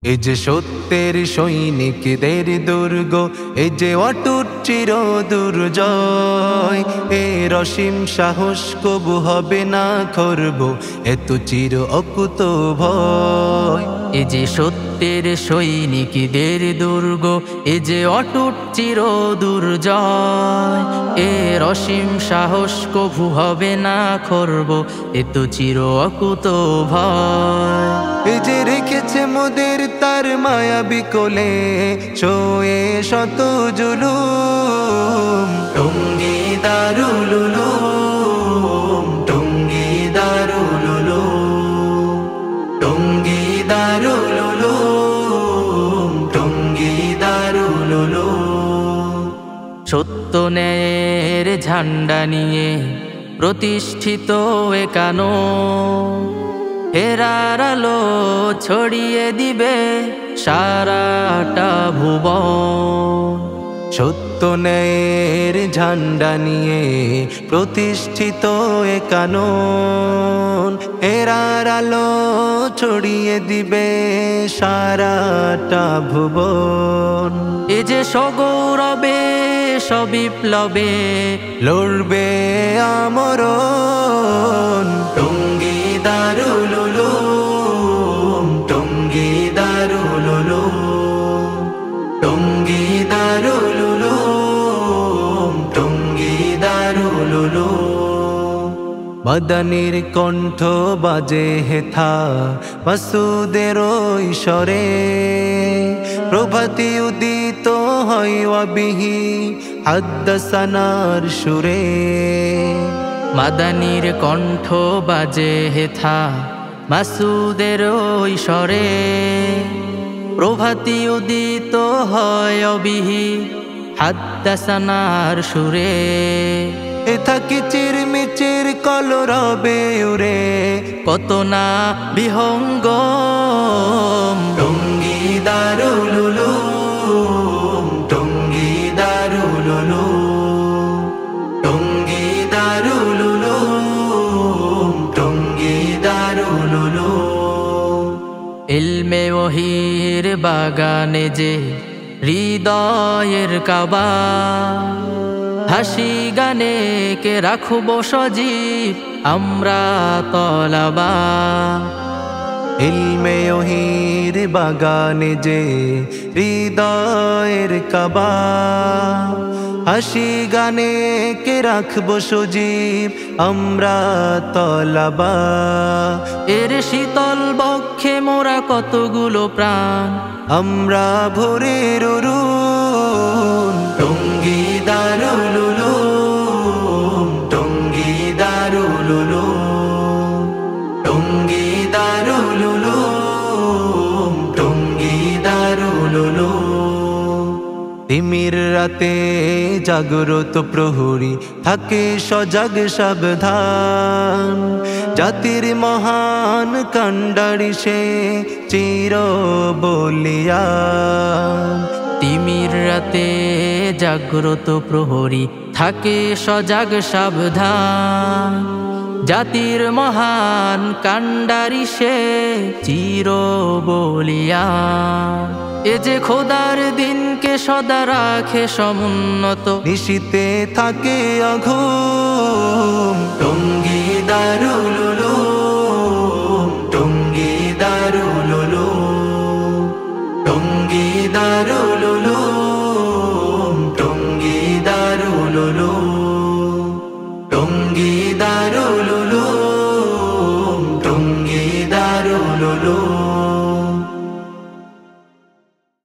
এই যে সত্যের সৈনিকদের দুর্গ, এই যে অটুট চির দুর্জয়, এ অসীম সাহস কবু হবে না খর্ব, এত চির অকুত ভয়। এ যে সত্যের সৈনিকদের দুর্গ, এ যে অটুট চির দুর্জয়, এর অসীম সাহস কভু হবে না খর্ব, এ তো চির অকুত ভয়। এ যে রেখেছে মোদের তার মায়াবী কোলে, ছোয়ে শত জুলুম। টঙ্গী দারুল উলুম, টঙ্গী দারুল উলুম, টঙ্গী দারুল উলুম, টঙ্গী দারুল উলুম। সত্য ন্যায়ের ঝান্ডা নিয়ে প্রতিষ্ঠিত এ কানন, হেরার আলো ছড়িয়ে দিবে সারাটা ভুবন। সত্য ন্যায়ের ঝান্ডা নিয়ে প্রতিষ্ঠিত এ কানন, হেরার আলো ছড়িয়ে দিবে সারাটা ভুবন। এ যে সগৌরবে সবিপ্লবে লড়বে আমরণ। টঙ্গী দারুল উলুম, টঙ্গী দারুল উলুম, টঙ্গী দারুল উলুম, টঙ্গী দারুল উলুম। মাদানির কণ্ঠ বাজে হেথা মাসুদের ঈশ্বরে, প্রভাতী উদিত হয় ওয়াবিহি হাদ্দাসানার সুরে। মাদানির কণ্ঠ বাজে হেথা মাসুদের ঈশ্বরে, প্রভাতী উদিত হয় অবিহি হাদ্দাসানার সুরে। এ থাকি চিরমিচির কলরবে উরে, কত না বিহঙ্গম। টঙ্গী দারুল উলুম, টঙ্গী দারুল উলুম, টঙ্গী দারুল উলুম, টঙ্গী দারুল উলুম। ইলমে ওহির বাগানে যে হৃদয়ের কাবা, হাসি গানে কে রাখব সজীব আমরা তলাবা। ইলমে ওহির বাগানে যে হৃদয়ের কাবা, হাসি গানে কে রাখব সজীব আমরা তলাবা। এর শীতল বক্ষে মোরা কতগুলো প্রাণ আমরা ভোরের অরুণ। টঙ্গী দারুল উলুম, টঙ্গী দারুল উলুম, টঙ্গী দারুল উলুম, টঙ্গী দারুল উলুম। তিমির রাতে জাগ্রত প্রহরী থাকে সজাগ সাবধান, জাতির মহান কাণ্ডারি সে চির বলিয়ান। তিমির রাতে জাগ্রত প্রহরী থাকে সজাগ সাবধান, জাতির মহান কাণ্ডারি সে চির বলিয়ান। এ যে খোদার দিনকে সদা রাখে সমুন্নত, নিশীতে থাকে অঘুম। টঙ্গী দারুল উলুম, টঙ্গী দারুল উলুম, টঙ্গী দারুল উলুম, টঙ্গী দারুল উলুম, টঙ্গী দারুল উলুম, টঙ্গী দারুল উলুম।